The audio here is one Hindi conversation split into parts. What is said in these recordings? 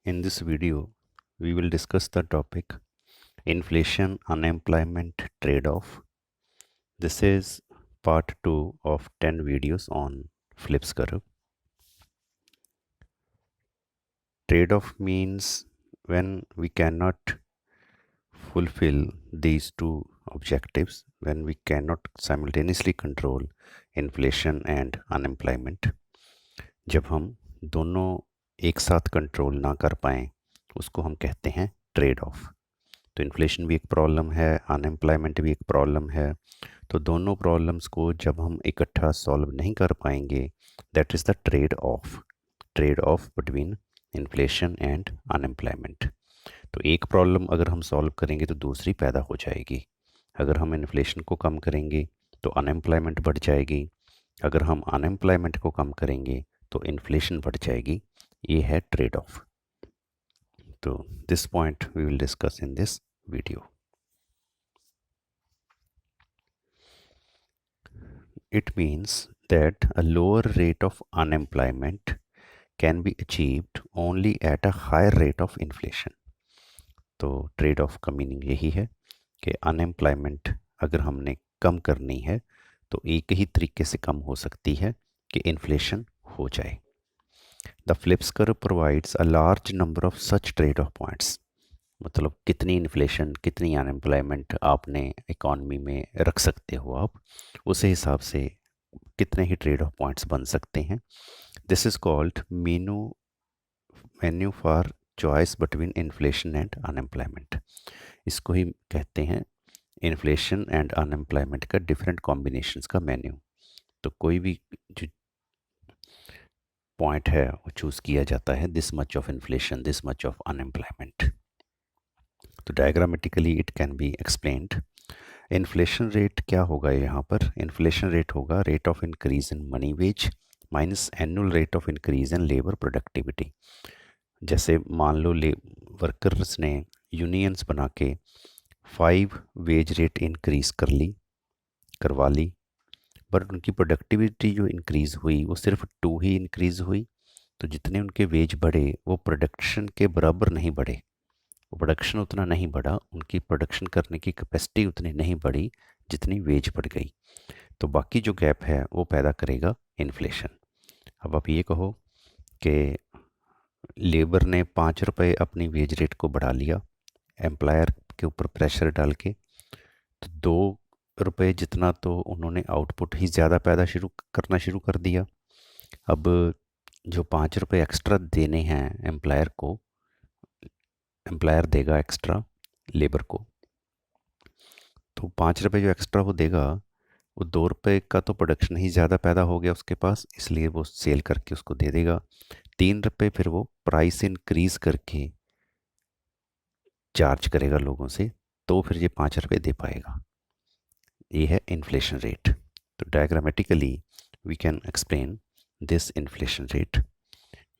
In this video, we will discuss the topic inflation unemployment trade-off. This is part 2 of 10 videos on Phillips curve. Trade-off means when we cannot fulfill these two objectives, when we cannot simultaneously control inflation and unemployment. जब हम दोनों एक साथ कंट्रोल ना कर पाएं, उसको हम कहते हैं ट्रेड ऑफ। तो इन्फ्लेशन भी एक प्रॉब्लम है, अनएम्प्लॉयमेंट भी एक प्रॉब्लम है। तो दोनों प्रॉब्लम्स को जब हम इकट्ठा सॉल्व नहीं कर पाएंगे, that is the trade off between inflation and unemployment. तो एक प्रॉब्लम अगर हम सॉल्व करेंगे तो दूसरी पैदा हो जाएगी। अगर हम इन्फ्लेशन को कम करेंगे तो अनएम्प्लॉयमेंट बढ़ जाएगी। अगर हम अनएम्प्लॉयमेंट को कम करेंगे तो इन्फ्लेशन बढ़ जाएगी। ये है ट्रेड ऑफ। तो this point we will discuss in this video. It means that a lower rate of unemployment can be achieved only at a higher rate of inflation. तो ट्रेड ऑफ का मीनिंग यही है कि अनएम्प्लॉयमेंट अगर हमने कम करनी है तो एक ही तरीके से कम हो सकती है कि इन्फ्लेशन हो जाए। The Phillips curve provides a large number of such trade off points. मतलब कितनी इन्फ्लेशन, कितनी अनएम्प्लॉयमेंट आपने इकॉनमी में रख सकते हो आप, उस हिसाब से कितने ही ट्रेड ऑफ पॉइंट्स बन सकते हैं। This is called menu for choice between inflation and unemployment. इसको ही कहते हैं इन्फ्लेशन एंड अनएम्प्लॉयमेंट का डिफरेंट कॉम्बिनेशंस का मेन्यू। तो कोई भी जो पॉइंट है वो चूज़ किया जाता है, this much of inflation, this much of unemployment. तो diagrammatically it can be explained. Inflation rate क्या होगा यहाँ पर? इन्फ्लेशन रेट होगा rate of increase in money wage minus annual rate of increase in labour productivity. जैसे मान लो वर्कर्स ने यूनियंस बना के 5 वेज रेट इंक्रीज करवा ली, बट उनकी प्रोडक्टिविटी जो इंक्रीज़ हुई वो सिर्फ 2 ही इंक्रीज़ हुई। तो जितने उनके वेज बढ़े वो प्रोडक्शन के बराबर नहीं बढ़े, वो प्रोडक्शन उतना नहीं बढ़ा, उनकी प्रोडक्शन करने की कैपेसिटी उतनी नहीं बढ़ी जितनी वेज बढ़ गई। तो बाकी जो गैप है वो पैदा करेगा इन्फ्लेशन। अब आप ये कहो कि लेबर ने 5 रुपये अपनी वेज रेट को बढ़ा लिया एम्प्लॉयर के ऊपर प्रेशर डाल के, तो 2 रुपये जितना तो उन्होंने आउटपुट ही ज़्यादा करना शुरू कर दिया। अब जो 5 रुपये एक्स्ट्रा देने हैं एम्प्लॉयर को, एम्प्लॉयर देगा एक्स्ट्रा लेबर को, तो 5 रुपये जो एक्स्ट्रा वो देगा, वो 2 रुपये का तो प्रोडक्शन ही ज़्यादा पैदा हो गया उसके पास, इसलिए वो सेल करके उसको दे देगा। 3 रुपये फिर वो प्राइस इंक्रीज करके चार्ज करेगा लोगों से, तो फिर ये 5 रुपये दे पाएगा। ये है इन्फ्लेशन रेट। तो diagrammatically we can explain this inflation rate.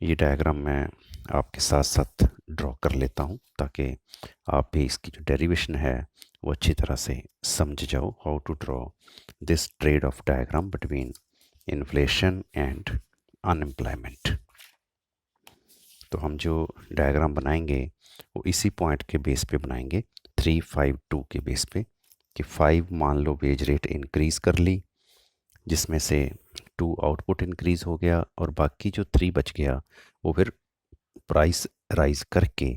ये डायग्राम मैं आपके साथ साथ ड्रॉ कर लेता हूँ ताकि आप भी इसकी जो डेरिवेशन है वो अच्छी तरह से समझ जाओ, how to draw this trade off diagram between inflation and unemployment. तो हम जो डायग्राम बनाएंगे वो इसी पॉइंट के बेस पे बनाएंगे, 352 के बेस पे, कि 5 मान लो वेज रेट इंक्रीज़ कर ली, जिसमें से 2 आउटपुट इंक्रीज़ हो गया और बाकी जो 3 बच गया वो फिर प्राइस राइज करके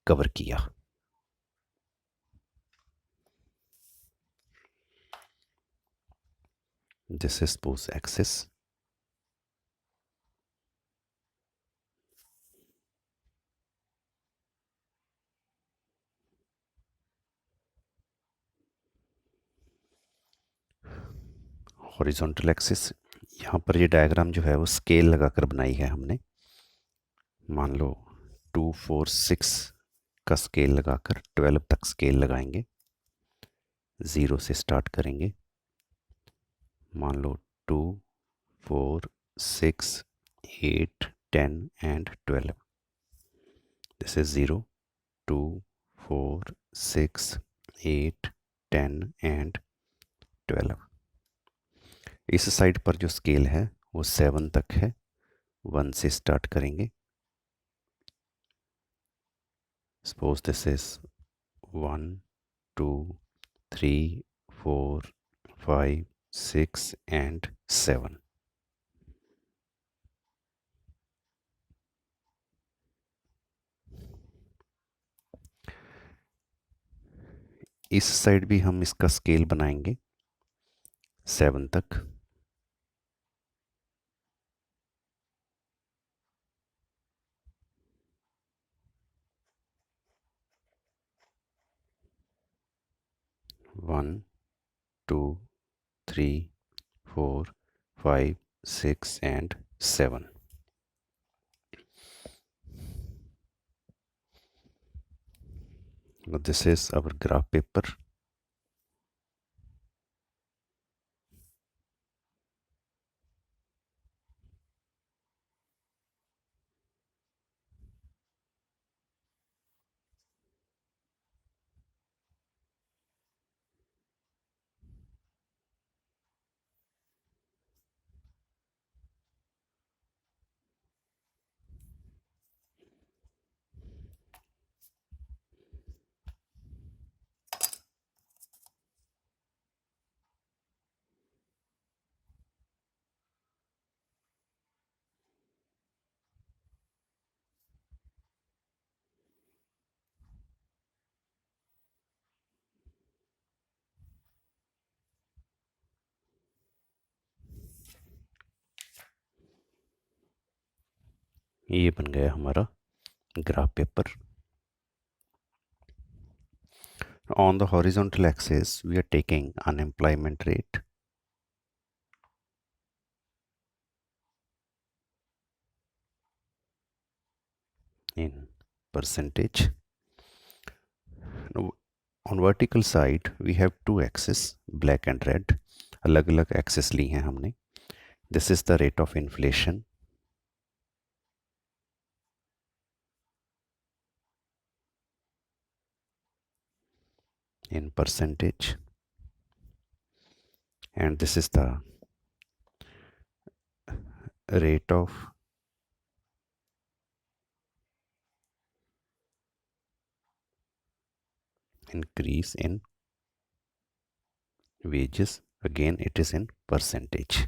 कवर किया। This is both axis. Horizontal axis. यहाँ पर ये डायग्राम जो है वो स्केल लगाकर बनाई है हमने। मान लो 2, 4, 6 का स्केल लगाकर 12 तक स्केल लगाएंगे, 0 से स्टार्ट करेंगे। मान लो 2, 4, 6, 8, 10 एंड 12। This is 0, 2, 4, 6, 8, 10 and 12। इस साइड पर जो स्केल है वो 7 तक है, 1 से स्टार्ट करेंगे। Suppose this is 1, 2, 3, 4, 5, 6 and 7. इस साइड भी हम इसका स्केल बनाएंगे 7 तक। One, two, 3, 4, 5, 6 and 7. Now this is our graph paper. ये बन गया हमारा graph paper. On the horizontal axis we are taking unemployment rate, in percentage. Now, on vertical side we have two axes, black and red. अलग अलग axis ली हैं हमने। This is the rate of inflation, in percentage, and this is the rate of increase in wages, again it is in percentage.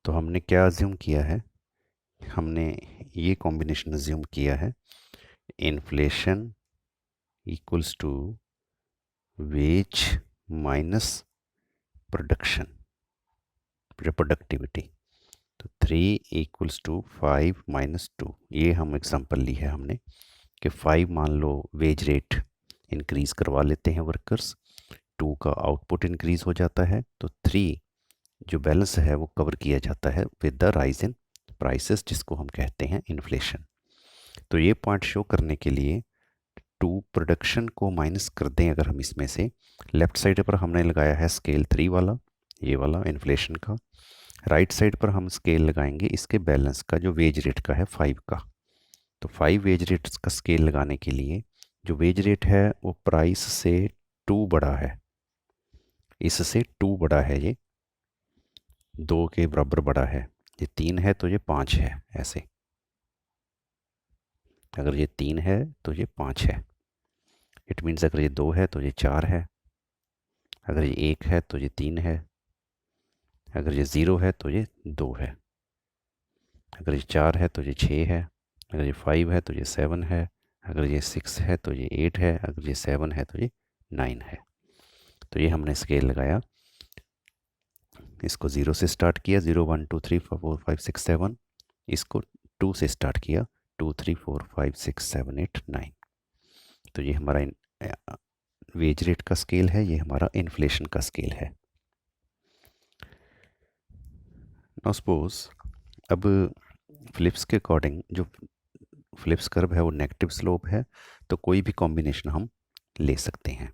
तो हमने क्या अज्यूम किया है, हमने ये कॉम्बिनेशन अज्यूम किया है, inflation equals to wage minus production, productivity. तो 3 इक्वल्स टू 5 माइनस 2। ये हम एग्जांपल ली है हमने कि 5 मान लो वेज रेट इंक्रीज़ करवा लेते हैं वर्कर्स, 2 का आउटपुट इंक्रीज़ हो जाता है, तो 3 जो बैलेंस है वो कवर किया जाता है with the rise in prices, जिसको हम कहते हैं इन्फ्लेशन। तो ये पॉइंट शो करने के लिए 2 प्रोडक्शन को माइनस कर दें अगर हम इसमें से, लेफ्ट साइड पर हमने लगाया है स्केल 3 वाला, ये वाला इन्फ्लेशन का, राइट साइड पर हम स्केल लगाएंगे इसके बैलेंस का जो वेज रेट का है 5 का। तो 5 वेज रेट्स का स्केल लगाने के लिए जो वेज रेट है वो प्राइस से 2 बड़ा है, इससे 2 बड़ा है, ये 2 के बराबर बड़ा है, ये 3 है तो ये 5 है, ऐसे अगर ये 3 है तो ये 5 है। इट मीन्स अगर ये 2 है तो ये 4 है, अगर ये 1 है तो ये 3 है, अगर ये 0 है तो ये 2 है, अगर ये 4 है तो ये 6 है, अगर ये 5 है तो ये 7 है, अगर ये 6 है तो ये 8 है, अगर ये 7 है तो ये 9 है। तो ये हमने स्केल लगाया, इसको 0 से स्टार्ट किया, 0 1 2 3 4 5 6 7, इसको 2 से स्टार्ट किया, 2 3 4 5 6 7 8 9। तो ये हमारा वेज रेट का स्केल है, ये हमारा इन्फ्लेशन का स्केल है। नाउ सपोज अब फ्लिप्स के अकॉर्डिंग जो फ्लिप्स कर्व है वो नेगेटिव स्लोप है, तो कोई भी कॉम्बिनेशन हम ले सकते हैं।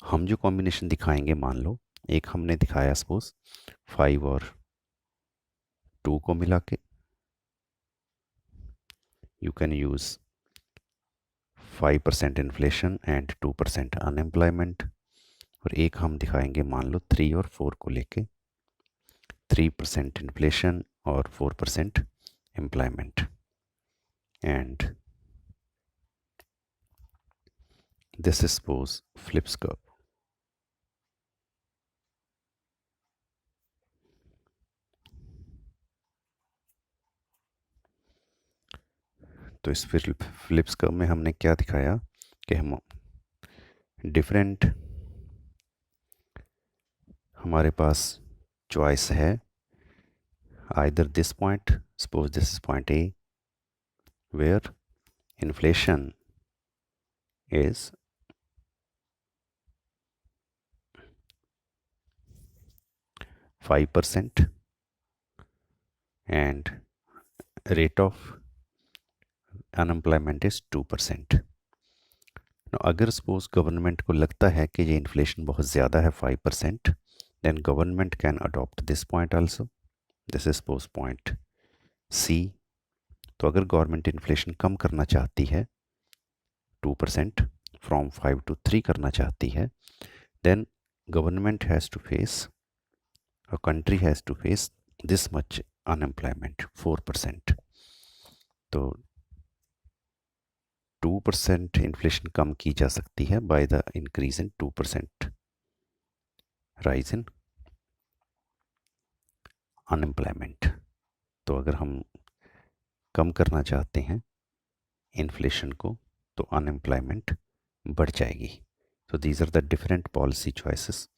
हम जो कॉम्बिनेशन दिखाएंगे, मान लो एक हमने दिखाया सपोज 5 और 2 को मिला के, you can use 5% inflation and 2% unemployment. और एक हम दिखाएंगे मान लो 3 और 4 को लेके, 3% इन्फ्लेशन और 4% employment. and this is suppose Phillips curve. तो इस फिलिप्स कर्व में हमने क्या दिखाया कि हम डिफरेंट हमारे पास चॉइस है either this point suppose this is point A where inflation is 5% and rate of unemployment is 2%. अगर सपोज गवर्नमेंट को लगता है कि ये इन्फ्लेशन बहुत ज़्यादा है 5%, then government can adopt this point also. This is suppose point C. तो अगर गवर्नमेंट इन्फ्लेशन कम करना चाहती है 2% फ्रॉम 5 to 3 करना चाहती है, then government has to face a country has to face this much unemployment 4%. तो 2% इन्फ्लेशन कम की जा सकती है by the increase in 2% rise in unemployment. तो अगर हम कम करना चाहते हैं इन्फ्लेशन को तो अनएम्प्लॉयमेंट बढ़ जाएगी. तो these are the different policy choices.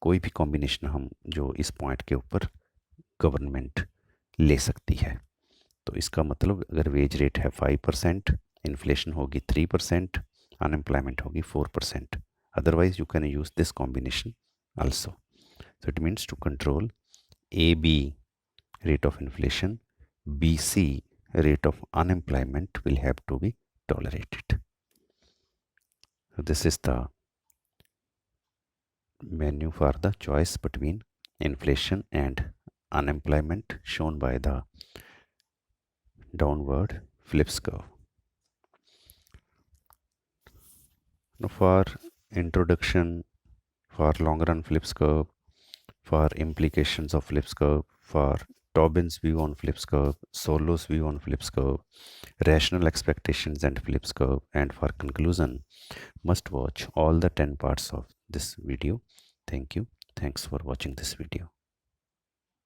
कोई भी कॉम्बिनेशन हम जो इस पॉइंट के ऊपर गवर्नमेंट ले सकती है. तो इसका मतलब अगर वेज रेट है 5%, इन्फ्लेशन होगी 3%, अनएम्प्लॉयमेंट होगी 4%. Otherwise you can use this combination also. So it means to control AB rate of inflation, BC rate of unemployment will have to be tolerated. So this is the menu for the choice between inflation and unemployment shown by the downward Phillips curve. Now for introduction, for long run Phillips curve, for implications of Phillips curve, for Tobin's view on Phillips curve, Solo's view on Phillips curve, rational expectations and Phillips curve, and for conclusion, must watch all the 10 parts of this video. Thank you. Thanks for watching this video.